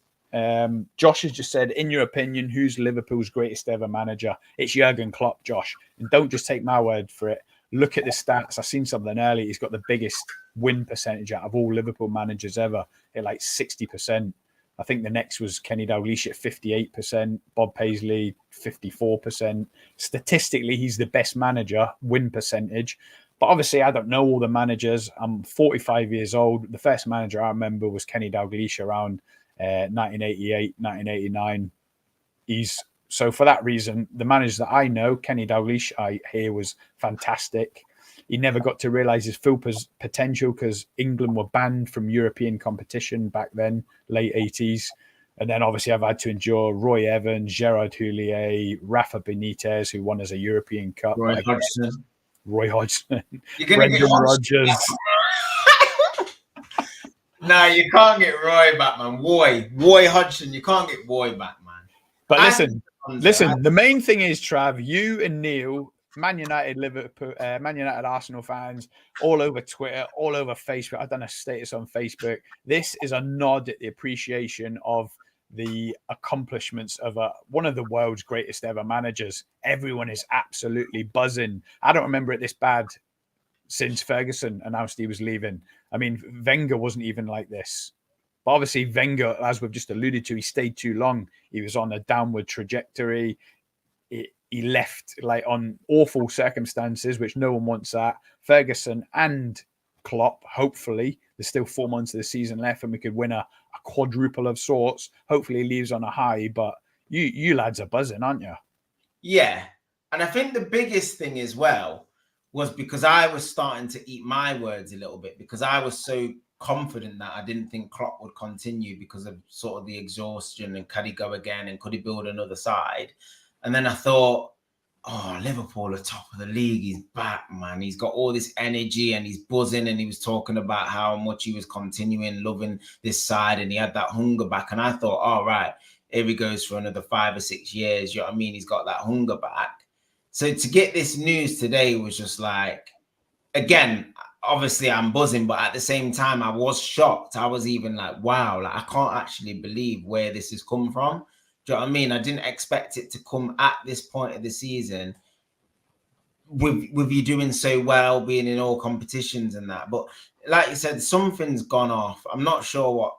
Josh has just said, in your opinion, who's Liverpool's greatest ever manager? It's Jurgen Klopp, Josh. And don't just take my word for it. Look at the stats. I've seen something early. He's got the biggest win percentage out of all Liverpool managers ever at like 60%. I think the next was Kenny Dalglish at 58%, Bob Paisley 54%. Statistically, he's the best manager, win percentage. But obviously, I don't know all the managers. I'm 45 years old. The first manager I remember was Kenny Dalglish around 1988, 1989. So for that reason, the managers that I know, Kenny Dalglish, I hear was fantastic. He never got to realise his full potential because England were banned from European competition back then, late 80s. And then obviously I've had to endure Roy Evans, Gerard Houllier, Rafa Benitez, who won as a European Cup. Roy Hodgson. Brendan Rodgers. No, you can't get Roy back, man. Roy Hodgson, you can't get Roy back, man. But listen, the main thing is, Trav, you and Neil, Man United, Liverpool, Man United, Arsenal fans, all over Twitter, all over Facebook. I've done a status on Facebook. This is a nod at the appreciation of the accomplishments of one of the world's greatest ever managers. Everyone is absolutely buzzing. I don't remember it this bad since Ferguson announced he was leaving. I mean, Wenger wasn't even like this. But obviously, Wenger, as we've just alluded to, he stayed too long. He was on a downward trajectory. he left like on awful circumstances, which no one wants that. Ferguson and Klopp, hopefully, there's still 4 months of the season left and we could win a quadruple of sorts. Hopefully he leaves on a high, but you lads are buzzing, aren't you? Yeah. And I think the biggest thing as well was because I was starting to eat my words a little bit, because I was so confident that I didn't think Klopp would continue because of sort of the exhaustion and could he go again and could he build another side? And then I thought, oh, Liverpool are top of the league. He's back, man. He's got all this energy and he's buzzing, and he was talking about how much he was continuing loving this side and he had that hunger back. And I thought, all right, here he goes for another 5 or 6 years. You know what I mean? He's got that hunger back. So to get this news today was just like, again, obviously I'm buzzing, but at the same time, I was shocked. I was even like, wow, like I can't actually believe where this has come from. Do you know what I mean? I didn't expect it to come at this point of the season with you doing so well, being in all competitions and that. But like you said, something's gone off. I'm not sure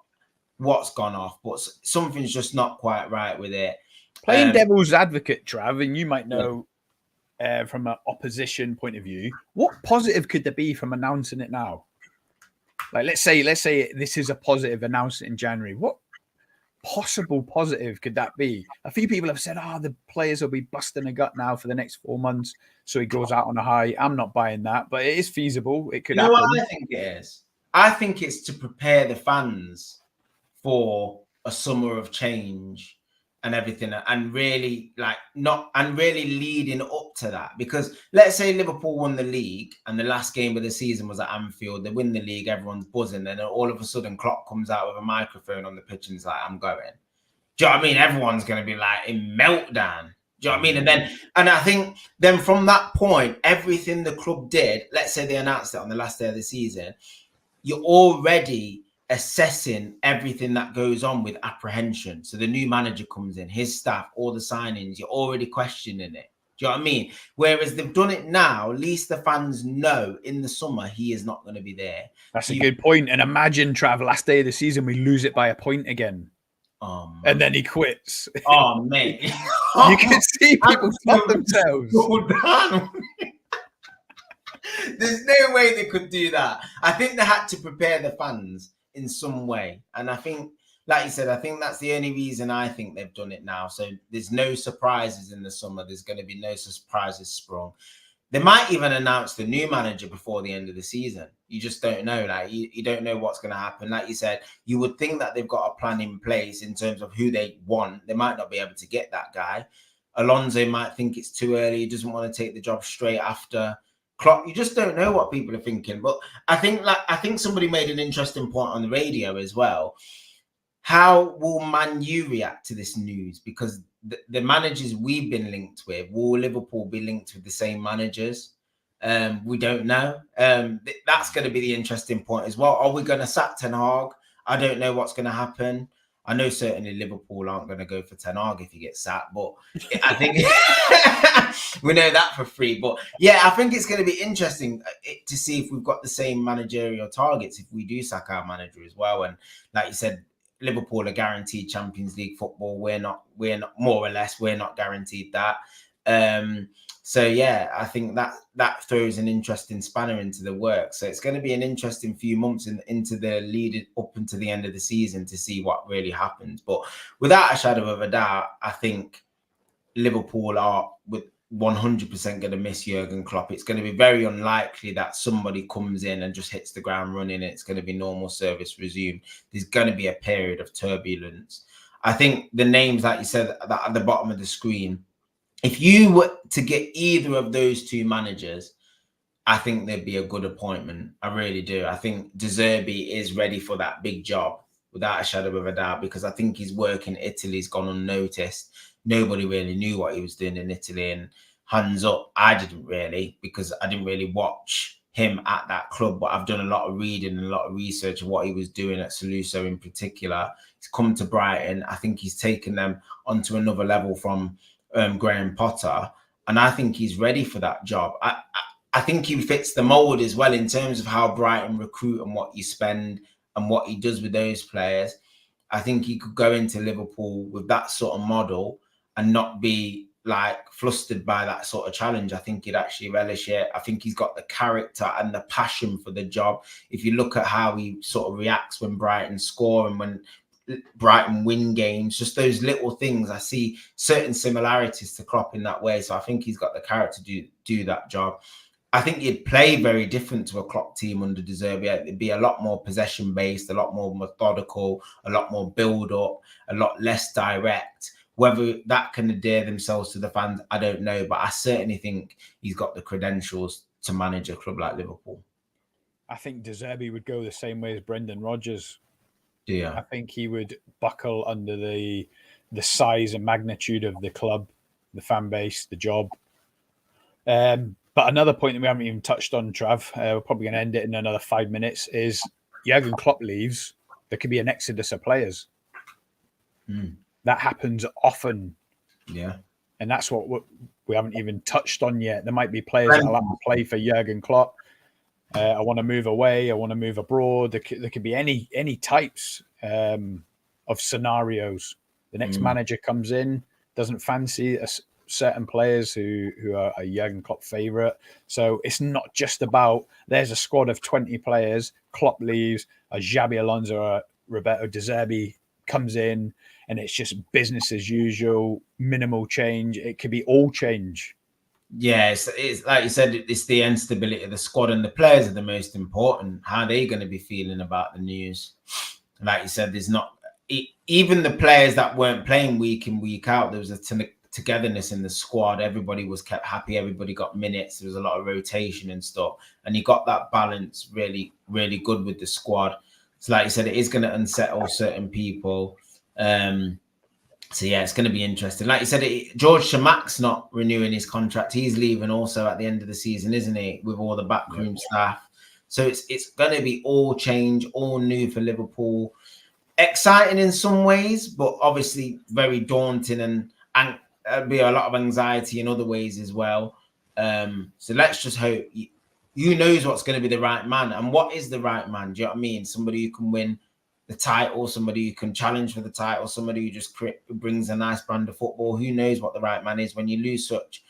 what's gone off, but something's just not quite right with it. Playing devil's advocate, Trav, and you might know from an opposition point of view, what positive could there be from announcing it now? Like, let's say this is a positive announced in January. What possible positive could that be? A few people have said, the players will be busting a gut now for the next 4 months, so he goes out on a high. I'm not buying that, but it is feasible. It could happen. What I think it is? I think it's to prepare the fans for a summer of change and everything, and really leading up to that. Because let's say Liverpool won the league and the last game of the season was at Anfield, they win the league, everyone's buzzing, and then all of a sudden Klopp comes out with a microphone on the pitch and is like, I'm going. Do you know what I mean? Everyone's going to be like in meltdown. Do you know what I mean? And I think then from that point, everything the club did, let's say they announced it on the last day of the season, you're already assessing everything that goes on with apprehension. So the new manager comes in, his staff, all the signings, you're already questioning it. Do you know what I mean? Whereas they've done it now, at least the fans know in the summer he is not going to be there. That's a good point. And imagine, Trav, last day of the season, we lose it by a point again. And then he quits. Oh, mate. You can see people stop themselves. There's no way they could do that. I think they had to prepare the fans in some way. And I think, like you said, I think that's the only reason I think they've done it now. So there's no surprises in the summer. There's going to be no surprises sprung. They might even announce the new manager before the end of the season. You just don't know. Like you don't know what's going to happen. Like you said, you would think that they've got a plan in place in terms of who they want. They might not be able to get that guy. Alonso might think it's too early. He doesn't want to take the job straight after Klopp. You just don't know what people are thinking. But I think somebody made an interesting point on the radio as well. How will Man U react to this news? Because the managers we've been linked with, will Liverpool be linked with the same managers? We don't know. That's going to be the interesting point as well. Are we going to sack Ten Hag? I don't know what's going to happen. I know certainly Liverpool aren't going to go for Ten Hag if he gets sacked, but I think we know that for free. But yeah, I think it's going to be interesting to see if we've got the same managerial targets if we do sack our manager as well. And like you said, Liverpool are guaranteed Champions League football. We're not more or less. We're not guaranteed that. So yeah, I think that throws an interesting spanner into the works. So it's going to be an interesting few months into the lead up into the end of the season to see what really happens. But without a shadow of a doubt, I think Liverpool are with 100% going to miss Jurgen Klopp. It's going to be very unlikely that somebody comes in and just hits the ground running. It's going to be normal service resumed. There's going to be a period of turbulence. I think the names that you said that at the bottom of the screen, if you were to get either of those two managers, I think there'd be a good appointment. I really do. I think De Zerbi is ready for that big job without a shadow of a doubt, because I think his work in Italy's gone unnoticed. Nobody really knew what he was doing in Italy, and hands up, I didn't really, because I didn't really watch him at that club, but I've done a lot of reading and a lot of research of what he was doing at Saluzzo in particular. He's come to Brighton. I think he's taken them onto another level from Graham Potter, and I think he's ready for that job. I think he fits the mold as well in terms of how Brighton recruit and what you spend and what he does with those players. I think he could go into Liverpool with that sort of model and not be like flustered by that sort of challenge. I think he'd actually relish it. I think he's got the character and the passion for the job. If you look at how he sort of reacts when Brighton score and when Brighton win games, just those little things, I see certain similarities to Klopp in that way. So I think he's got the character to do that job. I think you'd play very different to a Klopp team under De Zerbi. It'd be a lot more possession based, a lot more methodical, a lot more build up, a lot less direct. Whether that can endear themselves to the fans, I don't know. But I certainly think he's got the credentials to manage a club like Liverpool. I think De Zerbi would go the same way as Brendan Rodgers. Yeah, I think he would buckle under the size and magnitude of the club, the fan base, the job. But another point that we haven't even touched on, Trav, we're probably going to end it in another 5 minutes, is Jurgen Klopp leaves, there could be an exodus of players. That happens often. Yeah. And that's what we haven't even touched on yet. There might be players that will have to play for Jurgen Klopp. I want to move away. I want to move abroad. There could be any types of scenarios. The next manager comes in, doesn't fancy certain players who are a Jurgen Klopp favourite. So it's not just about there's a squad of 20 players, Klopp leaves, a Xabi Alonso or a Roberto De Zerbi comes in, and it's just business as usual, minimal change. It could be all change. Yeah, it's like you said, it's the instability of the squad, and the players are the most important. How are they going to be feeling about the news? Like you said, there's not even the players that weren't playing week in, week out. There was a togetherness in the squad. Everybody was kept happy. Everybody got minutes. There was a lot of rotation and stuff, and you got that balance really, really good with the squad. So, like you said, it is going to unsettle certain people. So yeah, it's going to be interesting. Like you said, George Shamak's not renewing his contract. He's leaving also at the end of the season, isn't he? With all the backroom staff. So it's going to be all change, all new for Liverpool. Exciting in some ways, but obviously very daunting, and there'll be a lot of anxiety in other ways as well. So let's just hope. Who knows what's going to be the right man, and what is the right man? Do you know what I mean? Somebody who can win the title, somebody who can challenge for the title, somebody who just brings a nice brand of football. Who knows what the right man is when you lose such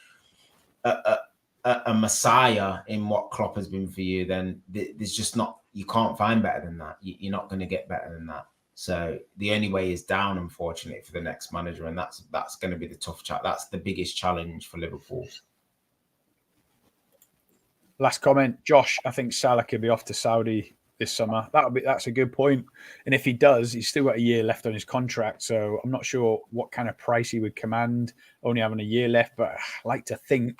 a messiah in what Klopp has been for you? Then there's just not, you can't find better than that. You're not going to get better than that. So the only way is down, unfortunately, for the next manager, and that's going to be the tough chat. That's the biggest challenge for Liverpool. Last comment, Josh. I think Salah could be off to Saudi this summer. That's a good point. And if he does, he's still got a year left on his contract. So I'm not sure what kind of price he would command, only having a year left. But I like to think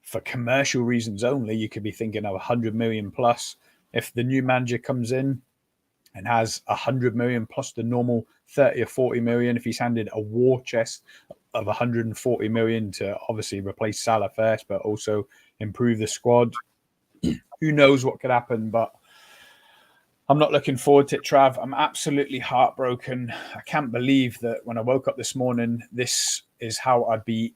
for commercial reasons only, you could be thinking of 100 million plus. If the new manager comes in and has 100 million plus the normal 30 or 40 million, if he's handed a war chest of 140 million to obviously replace Salah first, but also improve the squad, who knows what could happen. But I'm not looking forward to it, Trav. I'm absolutely heartbroken. I can't believe that when I woke up this morning, this is how I'd be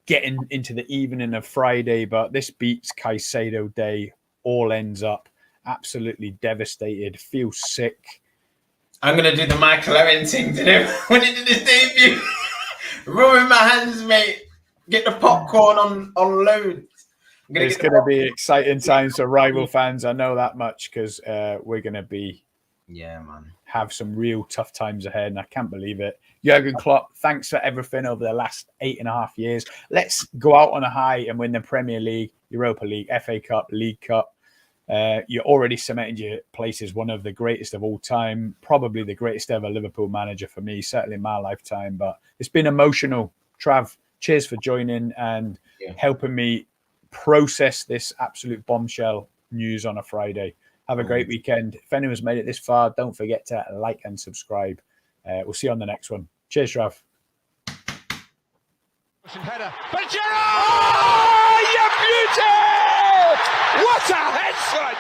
getting into the evening of Friday. But this beats Caicedo Day. All ends up absolutely devastated. Feel sick. I'm going to do the Michael Owen thing to him when he did his debut. Rubbing my hands, mate. Get the popcorn on load. It's going to be exciting times for rival fans. I know that much, because we're going to have some real tough times ahead, and I can't believe it. Jurgen Klopp, thanks for everything over the last 8.5 years. Let's go out on a high and win the Premier League, Europa League, FA Cup, League Cup. You're already cemented your place as one of the greatest of all time, probably the greatest ever Liverpool manager for me, certainly in my lifetime. But it's been emotional. Trav, cheers for joining and helping me process this absolute bombshell news on a Friday. Have a great weekend. If anyone's made it this far, don't forget to like and subscribe. We'll see you on the next one. Cheers, Trav. Header. But Gerrard! Oh, you beauty! What a head, son!